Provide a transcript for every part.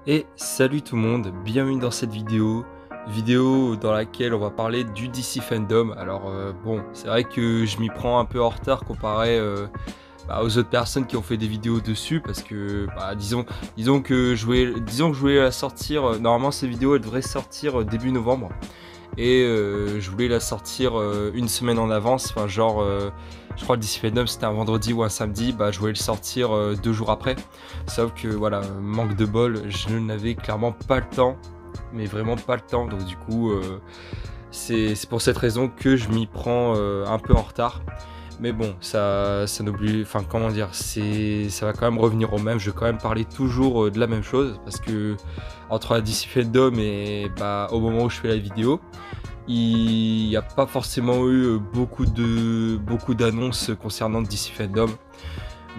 Et salut tout le monde, bienvenue dans cette vidéo dans laquelle on va parler du DC Fandom. Alors bon, c'est vrai que je m'y prends un peu en retard comparé aux autres personnes qui ont fait des vidéos dessus parce que disons que je voulais la sortir, normalement cette vidéo elle devrait sortir début novembre et je voulais la sortir une semaine en avance, enfin genre je crois que DC Fandom c'était un vendredi ou un samedi, je voulais le sortir 2 jours après, sauf que voilà, manque de bol, je n'avais clairement pas le temps, mais vraiment pas le temps, donc du coup c'est pour cette raison que je m'y prends un peu en retard. Mais bon, ça n'oublie, enfin comment dire, ça va quand même revenir au même. Je vais quand même parler toujours de la même chose parce que entre la DC Fandom et au moment où je fais la vidéo, il n'y a pas forcément eu beaucoup d'annonces concernant DC Fandom.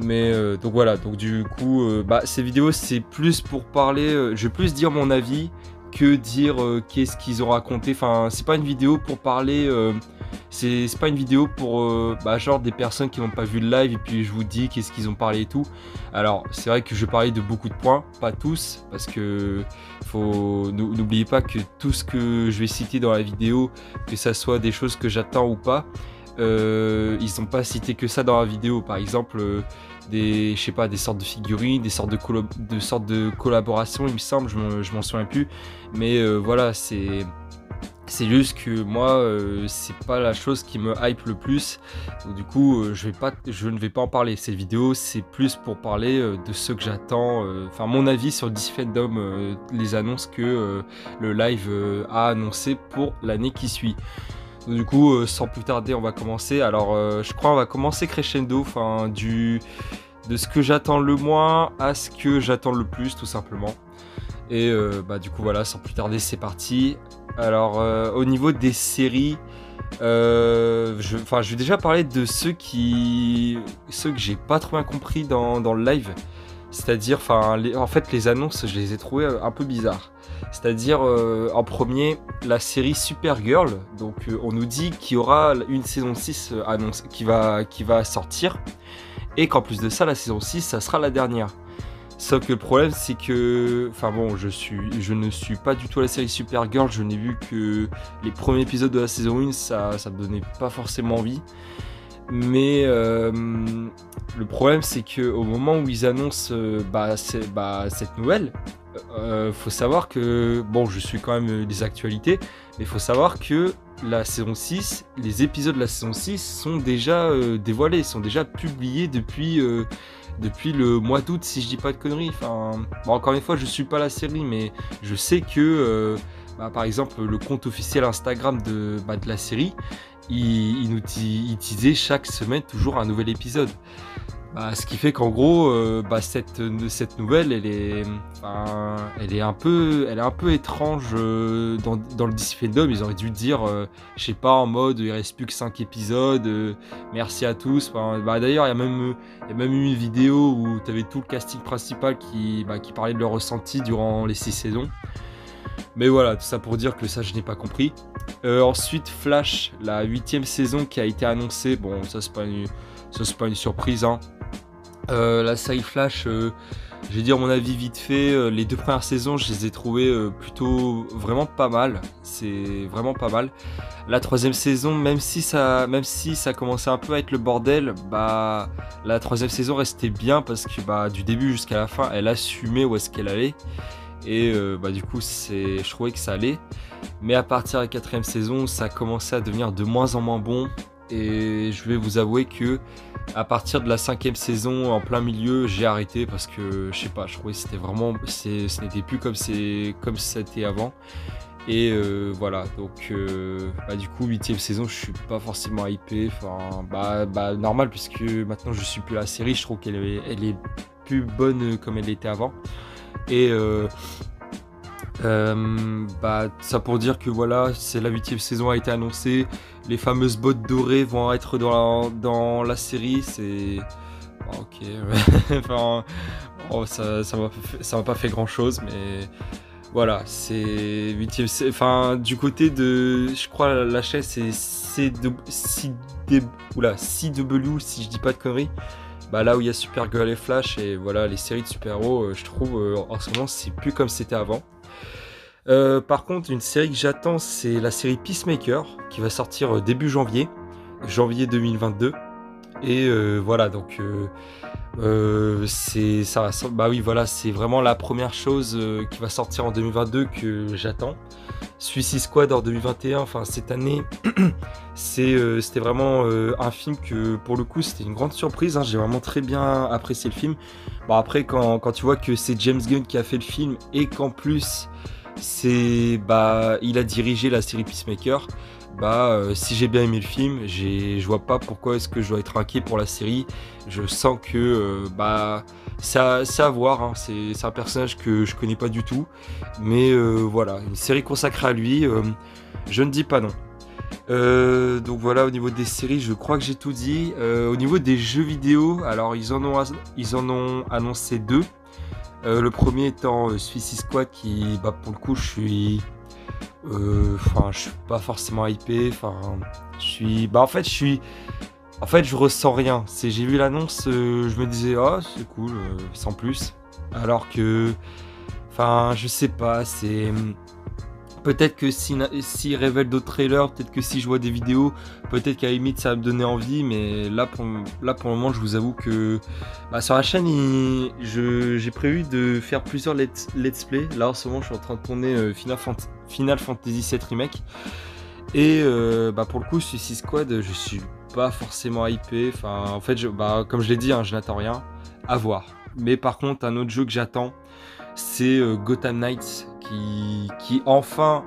Mais donc voilà, donc du coup, ces vidéos c'est plus pour parler, je vais plus dire mon avis que dire qu'est-ce qu'ils ont raconté. Enfin, c'est pas une vidéo pour parler. C'est pas une vidéo pour genre des personnes qui n'ont pas vu le live et puis je vous dis qu'est-ce qu'ils ont parlé et tout. Alors c'est vrai que je vais parler de beaucoup de points, pas tous, parce que n'oubliez pas que tout ce que je vais citer dans la vidéo, que ça soit des choses que j'attends ou pas, ils n'ont pas cité que ça dans la vidéo. Par exemple des sortes de figurines, des sortes de collaborations, il me semble, je m'en souviens plus, mais voilà, c'est juste que moi c'est pas la chose qui me hype le plus, donc du coup je ne vais pas en parler. Cette vidéo c'est plus pour parler de ce que j'attends, enfin mon avis sur DC Fandom, les annonces que le live a annoncé pour l'année qui suit. Donc, du coup sans plus tarder on va commencer. Alors je crois on va commencer crescendo, enfin de ce que j'attends le moins à ce que j'attends le plus tout simplement. Et du coup voilà, sans plus tarder c'est parti. Alors au niveau des séries, je vais déjà parler de ceux que j'ai pas trop bien compris dans le live. C'est-à-dire, en fait les annonces je les ai trouvées un peu bizarres. C'est-à-dire en premier la série Supergirl, donc on nous dit qu'il y aura une saison 6 annonce qui va sortir, et qu'en plus de ça la saison 6 ça sera la dernière. Sauf que le problème c'est que, je ne suis pas du tout à la série Supergirl, je n'ai vu que les premiers épisodes de la saison 1, ça me donnait pas forcément envie. Mais le problème c'est que au moment où ils annoncent cette nouvelle, faut savoir que, bon, je suis quand même des actualités, mais faut savoir que la saison 6, les épisodes de la saison 6 sont déjà dévoilés, sont déjà publiés depuis le mois d'août, si je dis pas de conneries. Enfin, bon, encore une fois, je suis pas la série, mais je sais que, par exemple, le compte officiel Instagram de la série, il teasait chaque semaine toujours un nouvel épisode. Ce qui fait qu'en gros, cette nouvelle, elle est un peu étrange dans le DC Fandom. Ils auraient dû dire, je sais pas, en mode, il reste plus que 5 épisodes, merci à tous. D'ailleurs, il y a même eu une vidéo où tu avais tout le casting principal qui parlait de leur ressenti durant les 6 saisons. Mais voilà, tout ça pour dire que ça, je n'ai pas compris. Ensuite, Flash, la 8e saison qui a été annoncée. Bon, ça, c'est pas une surprise, hein. La série Flash, je vais dire mon avis vite fait. Les 2 premières saisons, je les ai trouvées plutôt vraiment pas mal. C'est vraiment pas mal. La 3e saison, même si ça commençait un peu à être le bordel, la 3e saison restait bien parce que du début jusqu'à la fin, elle assumait où est-ce qu'elle allait. Et du coup, je trouvais que ça allait. Mais à partir de la 4e saison, ça commençait à devenir de moins en moins bon. Et je vais vous avouer que à partir de la 5e saison, en plein milieu, j'ai arrêté parce que je sais pas, je trouvais que c'était vraiment, ce n'était plus comme c'était avant. Et voilà, donc du coup 8e saison, je suis pas forcément hypé. Enfin, normal, puisque maintenant je suis plus la série, je trouve qu'elle est plus bonne comme elle était avant. Et ça pour dire que voilà, c'est la 8e saison a été annoncée. Les fameuses bottes dorées vont être dans la série. C'est ok. Enfin, ça m'a pas fait grand chose, mais voilà, c'est 8e. Enfin, du côté de, je crois la chaîne c'est CW, si je dis pas de conneries. bah, là où il y a Supergirl et Flash et voilà les séries de super-héros, je trouve en ce moment c'est plus comme c'était avant. Par contre, une série que j'attends, c'est la série Peacemaker qui va sortir début janvier 2022. Et voilà, donc c'est ça, bah oui, voilà, c'est vraiment la première chose qui va sortir en 2022 que j'attends. Suicide Squad en 2021, enfin cette année, c'était vraiment un film que pour le coup c'était une grande surprise, hein, j'ai vraiment très bien apprécié le film. Bon après quand tu vois que c'est James Gunn qui a fait le film et qu'en plus il a dirigé la série Peacemaker, si j'ai bien aimé le film, je vois pas pourquoi est-ce que je dois être inquiet pour la série. Je sens que c'est à voir, hein. C'est un personnage que je connais pas du tout, mais voilà, une série consacrée à lui, je ne dis pas non. Donc voilà, au niveau des séries, je crois que j'ai tout dit. Au niveau des jeux vidéo, alors ils en ont annoncé deux. Le premier étant Suicide Squad qui, pour le coup, je suis pas forcément hypé. En fait, je ressens rien. J'ai vu l'annonce, je me disais, oh, c'est cool, sans plus. Alors que, je sais pas, peut-être que s'ils révèlent d'autres trailers, peut-être que si je vois des vidéos, peut-être qu'à la limite ça va me donner envie, mais là pour le moment, je vous avoue que sur la chaîne, j'ai prévu de faire plusieurs let's play. Là en ce moment, je suis en train de tourner Final Fantasy VII Remake. Et pour le coup, Suicide Squad, je suis pas forcément hypé. En fait, comme je l'ai dit, hein, je n'attends rien. À voir. Mais par contre, un autre jeu que j'attends, c'est Gotham Knights qui enfin,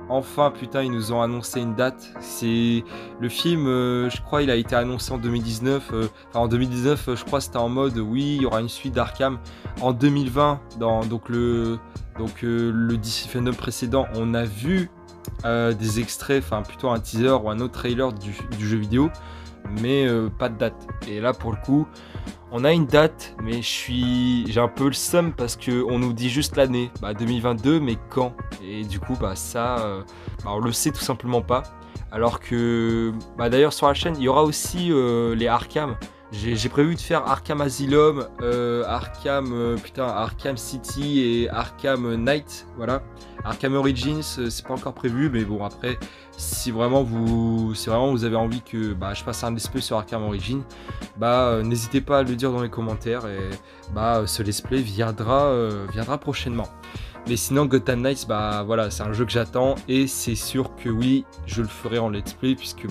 putain, ils nous ont annoncé une date. C'est le film, je crois, il a été annoncé en 2019. En 2019, je crois, c'était en mode, oui, il y aura une suite d'Arkham. En 2020, donc le DC Fandom précédent, on a vu des extraits, plutôt un teaser ou un autre trailer du jeu vidéo, mais pas de date. Et là, pour le coup, on a une date, mais j'ai un peu le seum parce qu'on nous dit juste l'année, 2022, mais quand? Et du coup, on le sait tout simplement pas. Alors que, d'ailleurs, sur la chaîne, il y aura aussi les Arkham. J'ai prévu de faire Arkham Asylum, Arkham City et Arkham Knight, voilà. Arkham Origins, c'est pas encore prévu, mais bon, après, si vraiment vous avez envie que je fasse un let's play sur Arkham Origins, n'hésitez pas à le dire dans les commentaires et ce let's play viendra prochainement. Mais sinon, Gotham Knights, voilà, c'est un jeu que j'attends et c'est sûr que oui, je le ferai en let's play puisque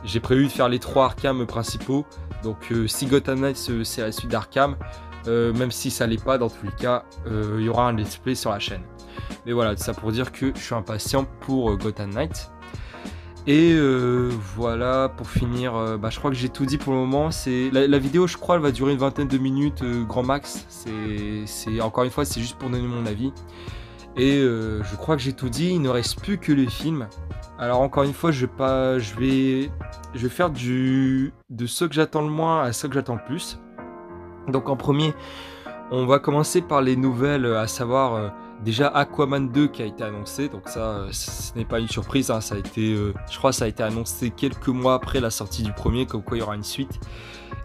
j'ai prévu de faire les 3 Arkham principaux. Donc si Gotham Knights c'est la suite d'Arkham, même si ça l'est pas, dans tous les cas, il y aura un let's play sur la chaîne. Mais voilà, ça pour dire que je suis impatient pour Gotham Knights. Et voilà, pour finir, je crois que j'ai tout dit pour le moment. La vidéo, je crois, elle va durer une vingtaine de minutes, grand max. Encore une fois, c'est juste pour donner mon avis. Et je crois que j'ai tout dit, il ne reste plus que les films. Alors encore une fois, je vais faire de ceux que j'attends le moins à ceux que j'attends le plus. Donc en premier, on va commencer par les nouvelles, à savoir déjà Aquaman 2 qui a été annoncé. Donc ça, ce n'est pas une surprise, hein, je crois que ça a été annoncé quelques mois après la sortie du premier, comme quoi il y aura une suite.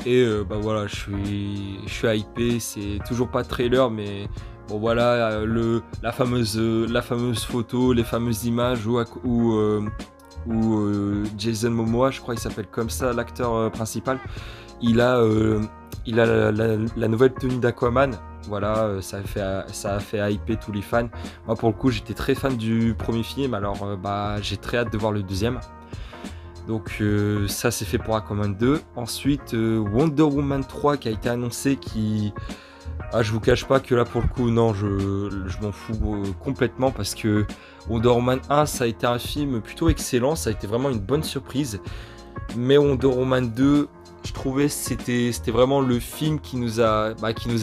Et voilà, je suis hypé, c'est toujours pas de trailer, mais bon voilà, la fameuse photo, les fameuses images où Jason Momoa, je crois qu'il s'appelle comme ça, l'acteur principal, il a la nouvelle tenue d'Aquaman. Voilà, ça a fait hyper tous les fans. Moi pour le coup j'étais très fan du premier film, alors j'ai très hâte de voir le deuxième. Donc ça c'est fait pour Aquaman 2. Ensuite Wonder Woman 3 qui a été annoncé, je vous cache pas que là pour le coup non, je m'en fous complètement parce que Wonder Woman 1 ça a été un film plutôt excellent, ça a été vraiment une bonne surprise. Mais Wonder Woman 2, je trouvais c'était vraiment le film qui nous a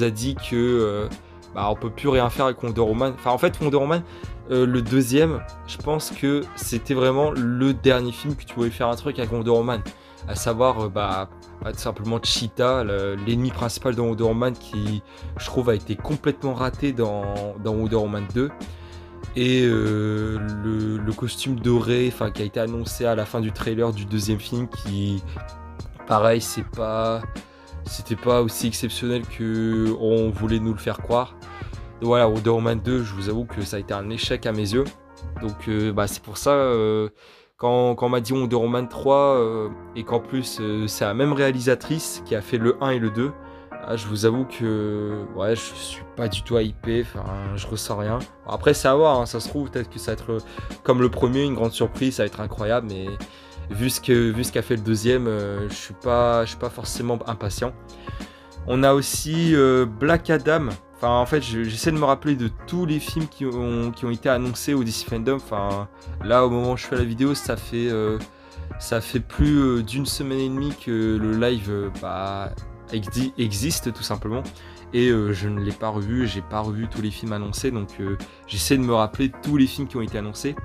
dit que on peut plus rien faire avec Wonder Woman. Enfin en fait Wonder Woman, le deuxième, je pense que c'était vraiment le dernier film que tu pouvais faire un truc avec Wonder Woman, à savoir tout simplement Cheetah, l'ennemi principal de Wonder Woman, qui je trouve a été complètement raté dans Wonder Woman 2. Et le costume doré qui a été annoncé à la fin du trailer du deuxième film, qui pareil, c'est pas c'était pas aussi exceptionnel que on voulait nous le faire croire. Donc voilà, Wonder Woman 2, je vous avoue que ça a été un échec à mes yeux. Donc bah, c'est pour ça, quand on m'a dit Wonder Woman 3, et qu'en plus c'est la même réalisatrice qui a fait le 1 et le 2, je vous avoue que ouais, je suis pas du tout hypé, enfin, je ressens rien. Après, c'est à voir, hein, ça se trouve, peut-être que ça va être comme le premier, une grande surprise, ça va être incroyable, mais vu ce qu'a fait le deuxième, je suis pas forcément impatient. On a aussi Black Adam. Enfin, en fait, j'essaie de me rappeler de tous les films qui ont été annoncés au DC Fandom. Enfin, là, au moment où je fais la vidéo, ça fait plus d'une semaine et demie que le live existe tout simplement. Et je ne l'ai pas revu, j'ai pas revu tous les films annoncés. Donc, j'essaie de me rappeler tous les films qui ont été annoncés.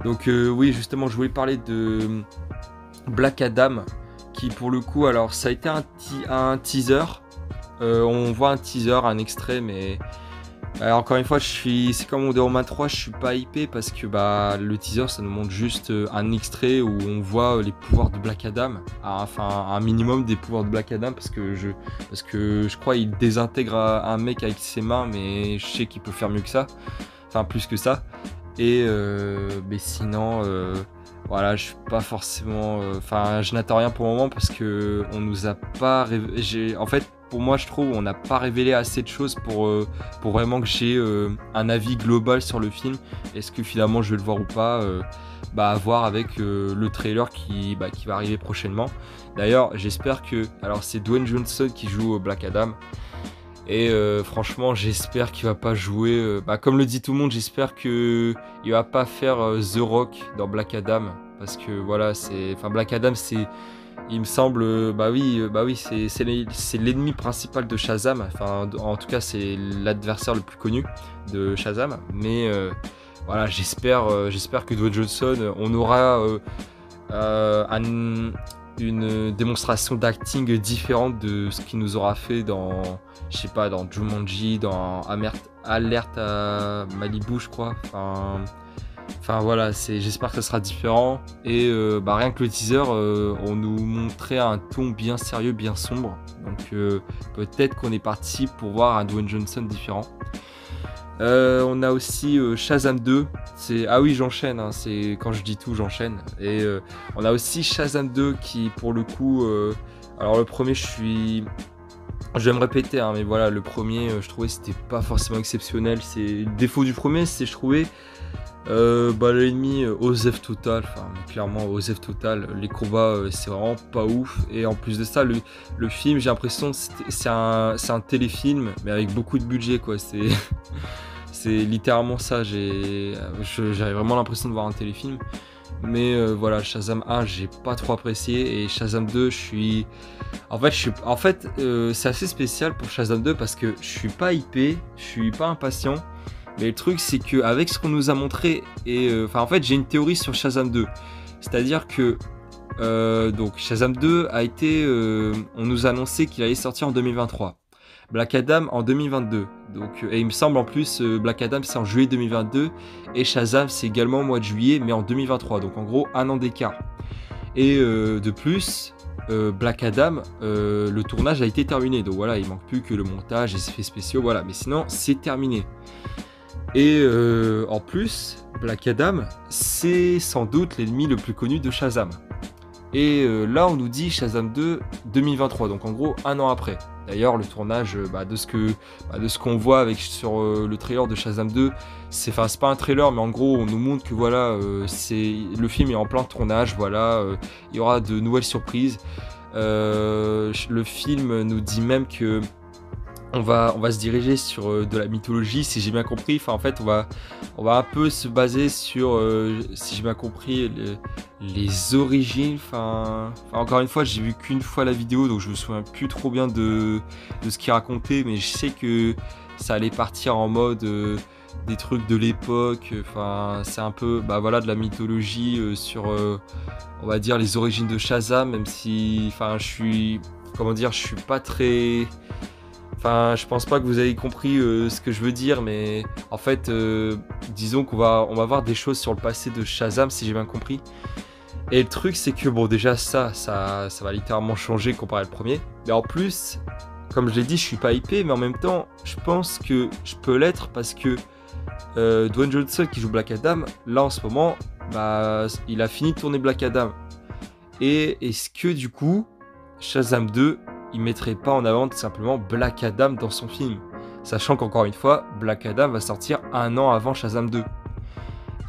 Donc, oui, justement, je voulais parler de Black Adam. Qui, pour le coup, alors, ça a été un teaser. On voit un teaser, un extrait, mais encore une fois, c'est comme Wonder Woman 3, je suis pas hypé parce que le teaser, ça nous montre juste un extrait où on voit les pouvoirs de Black Adam, enfin un minimum des pouvoirs de Black Adam, parce que je crois qu'il désintègre un mec avec ses mains, mais je sais qu'il peut faire mieux que ça, enfin plus que ça. Et mais sinon, voilà, je suis pas forcément, enfin je n'attends rien pour le moment parce que on nous a pas en fait, pour moi, je trouve on n'a pas révélé assez de choses pour vraiment que j'ai un avis global sur le film. Est-ce que finalement je vais le voir ou pas, à voir avec le trailer qui va arriver prochainement. D'ailleurs, j'espère que, alors c'est Dwayne Johnson qui joue Black Adam. Et franchement, j'espère qu'il va pas jouer. Comme le dit tout le monde, j'espère qu'il va pas faire The Rock dans Black Adam, parce que voilà, Black Adam, il me semble, c'est l'ennemi principal de Shazam. Enfin, en tout cas, c'est l'adversaire le plus connu de Shazam. Mais voilà, j'espère que Dwayne Johnson, on aura une démonstration d'acting différente de ce qu'il nous aura fait dans, je sais pas, dans Jumanji, dans Alerte à Malibu, je crois. Enfin voilà, j'espère que ça sera différent. Et rien que le teaser, on nous montrait un ton bien sérieux, bien sombre. Donc peut-être qu'on est parti pour voir un Dwayne Johnson différent. On a aussi Shazam 2. Ah oui, j'enchaîne, hein, c'est quand je dis tout, j'enchaîne. Et on a aussi Shazam 2 qui, pour le coup, alors le premier, je vais me répéter, hein, mais voilà, le premier, je trouvais c'était pas forcément exceptionnel. Le défaut du premier, c'est, je trouvais, l'ennemi Osef total, enfin clairement Osef total, les combats c'est vraiment pas ouf. Et en plus de ça, le film, j'ai l'impression que c'est un téléfilm mais avec beaucoup de budget, quoi. C'est littéralement ça, j'avais vraiment l'impression de voir un téléfilm. Mais voilà, Shazam 1 j'ai pas trop apprécié, et Shazam 2 en fait c'est assez spécial pour Shazam 2 parce que je suis pas hypé, je suis pas impatient. Mais le truc, c'est qu'avec ce qu'on nous a montré, et en fait, j'ai une théorie sur Shazam 2. C'est-à-dire que donc Shazam 2 a été, on nous a annoncé qu'il allait sortir en 2023. Black Adam en 2022. Donc, et il me semble en plus, Black Adam c'est en juillet 2022 et Shazam c'est également au mois de juillet, mais en 2023. Donc en gros, un an d'écart. Et de plus, Black Adam, le tournage a été terminé. Donc voilà, il manque plus que le montage, les effets spéciaux, voilà. Mais sinon, c'est terminé. Et en plus, Black Adam, c'est sans doute l'ennemi le plus connu de Shazam. Et là, on nous dit Shazam 2 2023, donc en gros un an après. D'ailleurs, le tournage, de ce qu'on voit sur le trailer de Shazam 2, c'est pas un trailer, mais en gros, on nous montre que voilà, le film est en plein tournage. Voilà, il y aura de nouvelles surprises. Le film nous dit même que on va se diriger sur de la mythologie, si j'ai bien compris. Enfin, en fait, on va un peu se baser sur, si j'ai bien compris, les origines. Encore une fois, j'ai vu qu'une fois la vidéo, donc je me souviens plus trop bien de ce qu'il racontait, mais je sais que ça allait partir en mode des trucs de l'époque. C'est un peu, de la mythologie sur, on va dire, les origines de Shazam, même si, je suis pas très... je pense pas que vous avez compris ce que je veux dire, mais en fait, disons qu'on va voir des choses sur le passé de Shazam, si j'ai bien compris. Et le truc, c'est que bon, déjà ça va littéralement changer comparé au premier. Mais en plus, comme je l'ai dit, je suis pas hypé, mais en même temps, je pense que je peux l'être parce que Dwayne Johnson qui joue Black Adam, là en ce moment, bah, il a fini de tourner Black Adam. Et est-ce que du coup, Shazam 2, il mettrait pas en avant tout simplement Black Adam dans son film? Sachant qu'encore une fois, Black Adam va sortir 1 an avant Shazam 2.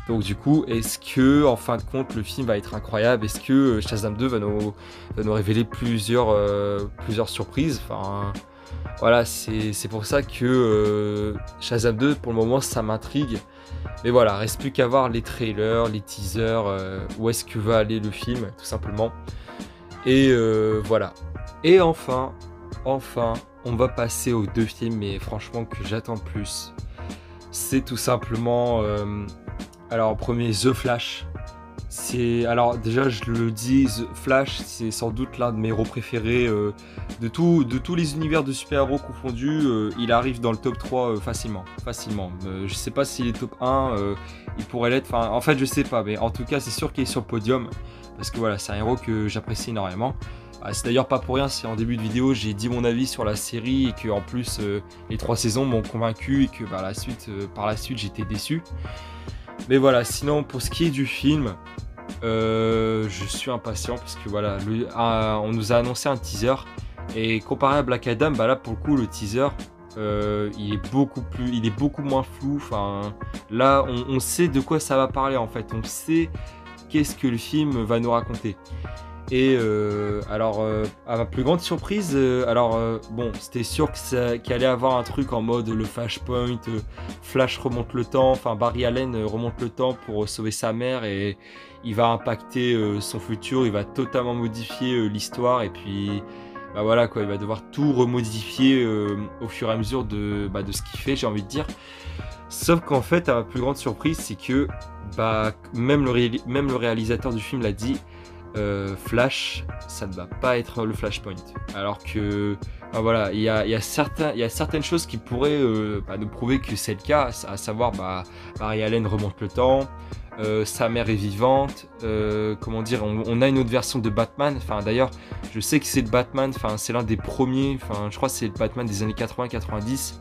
Donc du coup, est-ce que en fin de compte le film va être incroyable? Est-ce que Shazam 2 va nous révéler plusieurs surprises? Enfin, voilà, c'est pour ça que Shazam 2, pour le moment, ça m'intrigue. Mais voilà, reste plus qu'à voir les trailers, les teasers, où est-ce que va aller le film, tout simplement. Et voilà. Et enfin, on va passer aux 2 films, mais franchement que j'attends le plus. C'est tout simplement... alors en premier, The Flash. Alors déjà je le dis, The Flash c'est sans doute l'un de mes héros préférés de tous les univers de super-héros confondus. Il arrive dans le top 3 facilement. Je sais pas s'il est top 1, il pourrait l'être, enfin en fait je sais pas, mais en tout cas c'est sûr qu'il est sur le podium. Parce que voilà, c'est un héros que j'apprécie énormément. C'est d'ailleurs pas pour rien, c'est en début de vidéo j'ai dit mon avis sur la série et que en plus les 3 saisons m'ont convaincu et que par la suite j'étais déçu. Mais voilà, sinon pour ce qui est du film, je suis impatient parce que voilà, on nous a annoncé un teaser et comparé à Black Adam, bah là pour le coup le teaser il est beaucoup moins flou. Enfin, là on sait de quoi ça va parler en fait, on sait qu'est-ce que le film va nous raconter. Et à ma plus grande surprise, bon, c'était sûr qu'il allait avoir un truc en mode le Flashpoint, Flash remonte le temps, enfin Barry Allen remonte le temps pour sauver sa mère et il va impacter son futur, il va totalement modifier l'histoire et puis bah voilà quoi, il va devoir tout remodifier au fur et à mesure de ce qu'il fait, j'ai envie de dire. Sauf qu'en fait, à ma plus grande surprise, c'est que même le réalisateur du film l'a dit. Flash, ça ne va pas être le Flashpoint. Alors que, voilà, il y a certaines choses qui pourraient nous prouver que c'est le cas, à savoir, Barry Allen remonte le temps, sa mère est vivante, comment dire, on a une autre version de Batman. Enfin, d'ailleurs, je sais que c'est le Batman, enfin, c'est l'un des premiers, enfin, je crois que c'est le Batman des années 80-90.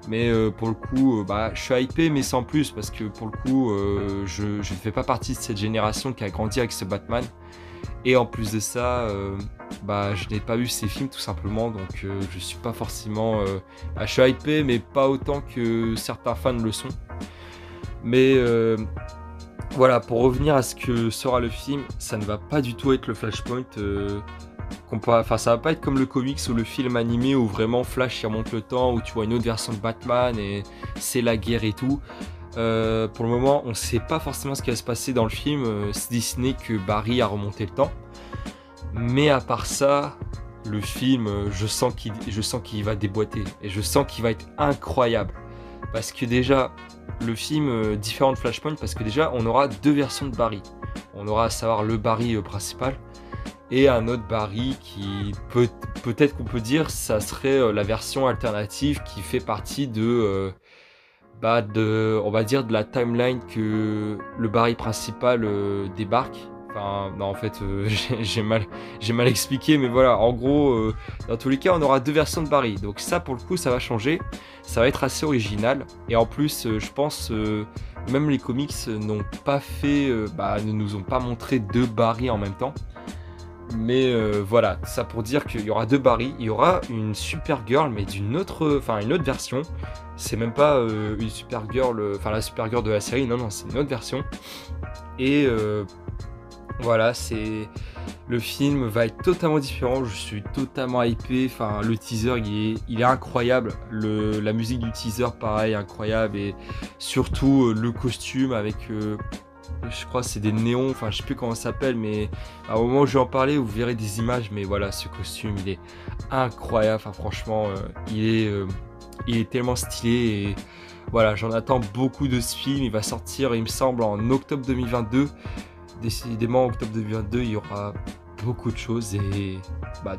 Mais pour le coup, je suis hypé, mais sans plus, parce que pour le coup, je ne fais pas partie de cette génération qui a grandi avec ce Batman. Et en plus de ça, je n'ai pas vu ces films tout simplement, donc je suis pas forcément... je suis hypé, mais pas autant que certains fans le sont. Mais voilà, pour revenir à ce que sera le film, ça ne va pas du tout être le Flashpoint. Ça va pas être comme le comics ou le film animé où vraiment Flash il remonte le temps, où tu vois une autre version de Batman et c'est la guerre et tout. Pour le moment, on sait pas forcément ce qui va se passer dans le film, si ce n'est que Barry a remonté le temps. Mais à part ça, le film, je sens qu'il va déboîter et je sens qu'il va être incroyable. Parce que déjà, le film différent de Flashpoint, parce que déjà, on aura 2 versions de Barry. On aura à savoir le Barry principal et un autre Barry qui peut-être qu'on peut dire ça serait la version alternative qui fait partie de on va dire de la timeline que le Barry principal débarque. Enfin non, en fait j'ai mal expliqué, mais voilà, en gros dans tous les cas on aura 2 versions de Barry, donc ça pour le coup ça va changer, ça va être assez original. Et en plus je pense même les comics n'ont pas fait ne nous ont pas montré 2 Barry en même temps. Mais voilà, ça pour dire qu'il y aura 2 Barry, il y aura une Supergirl mais une autre version. C'est même pas une Supergirl, la Supergirl de la série, non, c'est une autre version. Et voilà, le film va être totalement différent, je suis totalement hypé, enfin le teaser il est incroyable, la musique du teaser pareil, incroyable, et surtout le costume avec... je crois que c'est des néons, enfin je sais plus comment ça s'appelle, mais au moment où je vais en parler vous verrez des images. Mais voilà, ce costume il est incroyable, enfin franchement il est tellement stylé. Et voilà, j'en attends beaucoup de ce film. Il va sortir, il me semble, en octobre 2022. Décidément, en octobre 2022 il y aura beaucoup de choses. Et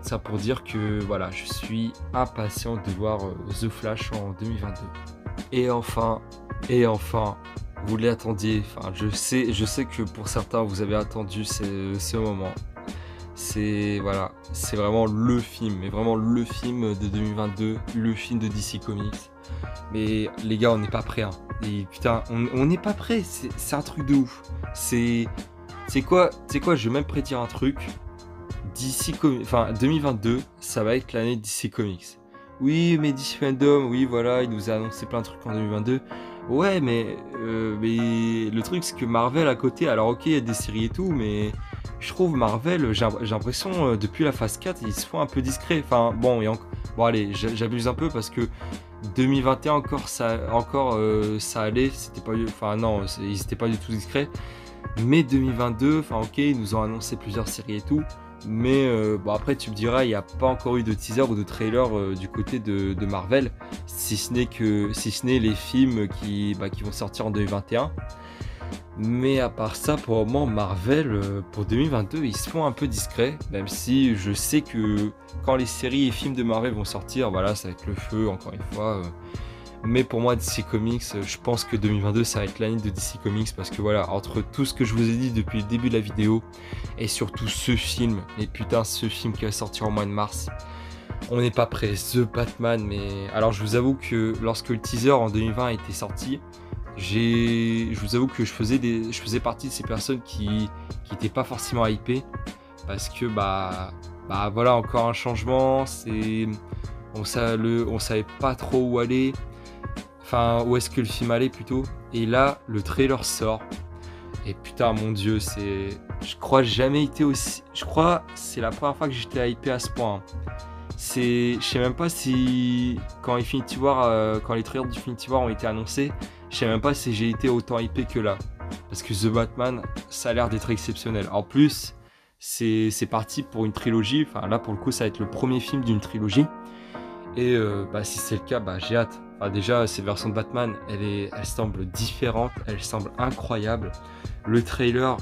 ça pour dire que voilà, je suis impatient de voir The Flash en 2022. Et enfin, vous l'attendiez. Enfin, je sais que pour certains, vous avez attendu ce moment. C'est voilà, c'est vraiment le film, mais vraiment le film de 2022, le film de DC Comics. Mais les gars, on n'est pas prêts, hein. Et putain, on n'est pas prêts, c'est un truc de ouf. C'est quoi, je vais même prédire un truc. Enfin 2022, ça va être l'année de DC Comics. Oui, mais DC Fandom, oui, voilà, il nous a annoncé plein de trucs en 2022. Ouais, mais le truc, c'est que Marvel à côté, alors ok, il y a des séries et tout, mais je trouve Marvel, j'ai l'impression, depuis la phase 4, ils se font un peu discrets. Enfin, bon, bon allez, j'abuse un peu parce que 2021 ça allait, c'était pas, enfin non, ils étaient pas du tout discrets. Mais 2022, enfin ok, ils nous ont annoncé plusieurs séries et tout. Mais bon après tu me diras, il n'y a pas encore eu de teaser ou de trailer du côté de Marvel, si ce n'est les films qui vont sortir en 2021. Mais à part ça, pour le moment, Marvel, pour 2022, ils se font un peu discrets, même si je sais que quand les séries et films de Marvel vont sortir, voilà, ça va être le feu, encore une fois. Mais pour moi, DC Comics, je pense que 2022, ça va être l'année de DC Comics, parce que voilà, entre tout ce que je vous ai dit depuis le début de la vidéo, et surtout ce film, et putain, ce film qui va sortir en mois de mars, on n'est pas prêt. The Batman, mais... Alors, je vous avoue que lorsque le teaser en 2020 était sorti, je vous avoue que je faisais partie de ces personnes qui étaient pas forcément hypées, parce que voilà, encore un changement, on savait pas trop où aller, enfin où est-ce que le film allait plutôt, et là le trailer sort, et putain mon dieu, je crois jamais été aussi, je crois c'est la première fois que j'étais hypé à ce point, hein. Je sais même pas si quand les trailers d'Infinity War ont été annoncés, je sais même pas si j'ai été autant hypé que là. Parce que The Batman, ça a l'air d'être exceptionnel. En plus, c'est parti pour une trilogie. Enfin là pour le coup ça va être le premier film d'une trilogie. Et si c'est le cas, j'ai hâte. Enfin, déjà cette version de Batman, elle semble différente, elle semble incroyable. Le trailer,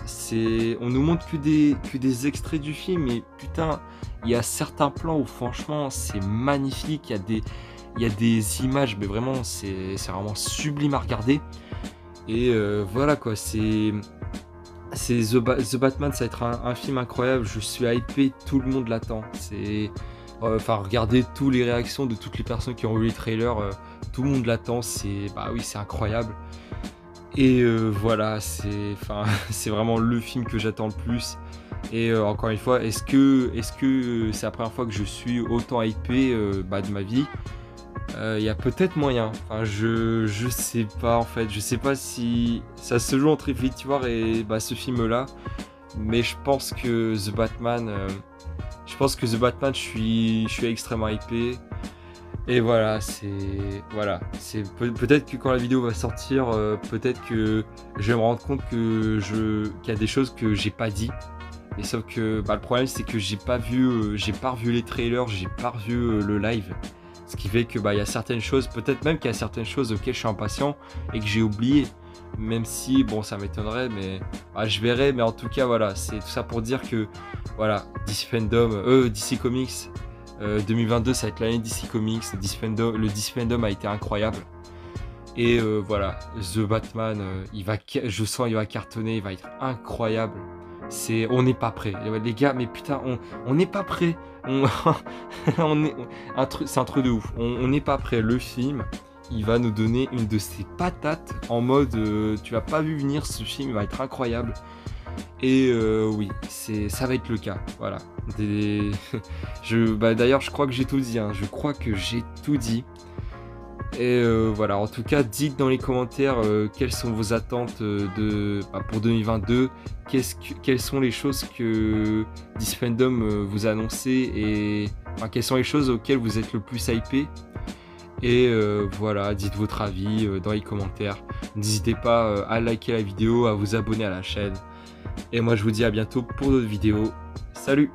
on nous montre que des extraits du film, mais putain, il y a certains plans où franchement c'est magnifique, il y a des images, mais vraiment c'est vraiment sublime à regarder. Et voilà quoi, The Batman, ça va être un film incroyable, je suis hypé, tout le monde l'attend. Regardez toutes les réactions de toutes les personnes qui ont vu les trailers, tout le monde l'attend, c'est incroyable. Et voilà, c'est vraiment le film que j'attends le plus. Et encore une fois, est-ce que c'est la première fois que je suis autant hypé de ma vie? Il y a peut-être moyen. Enfin, je sais pas en fait. Je sais pas si ça se joue entre Infinity War et ce film-là. Mais je pense que The Batman, je suis extrêmement hypé. Et voilà, peut-être que quand la vidéo va sortir, peut-être que je vais me rendre compte qu'il y a des choses que j'ai pas dit. Et sauf que le problème c'est que j'ai pas revu les trailers, j'ai pas revu le live. Ce qui fait que il y a certaines choses, peut-être même qu'il y a certaines choses auxquelles je suis impatient et que j'ai oublié. Même si bon ça m'étonnerait, mais je verrai. Mais en tout cas voilà, c'est tout ça pour dire que voilà, DC Comics 2022 ça va être l'année DC Comics. Le DC Fandom a été incroyable. Et voilà, The Batman, je sens il va cartonner, il va être incroyable. On n'est pas prêt, les gars, mais putain, on n'est pas prêt. C'est un truc de ouf. On n'est pas prêt. Le film, il va nous donner une de ses patates en mode tu l'as pas vu venir, ce film il va être incroyable. Et oui, ça va être le cas. Voilà. D'ailleurs, je crois que j'ai tout dit. Je crois que j'ai tout dit. Et voilà, en tout cas, dites dans les commentaires quelles sont vos attentes pour 2022. Quelles sont les choses que DC Fandom vous a annoncées et quelles sont les choses auxquelles vous êtes le plus hypé. Et voilà, dites votre avis dans les commentaires. N'hésitez pas à liker la vidéo, à vous abonner à la chaîne. Et moi, je vous dis à bientôt pour d'autres vidéos. Salut!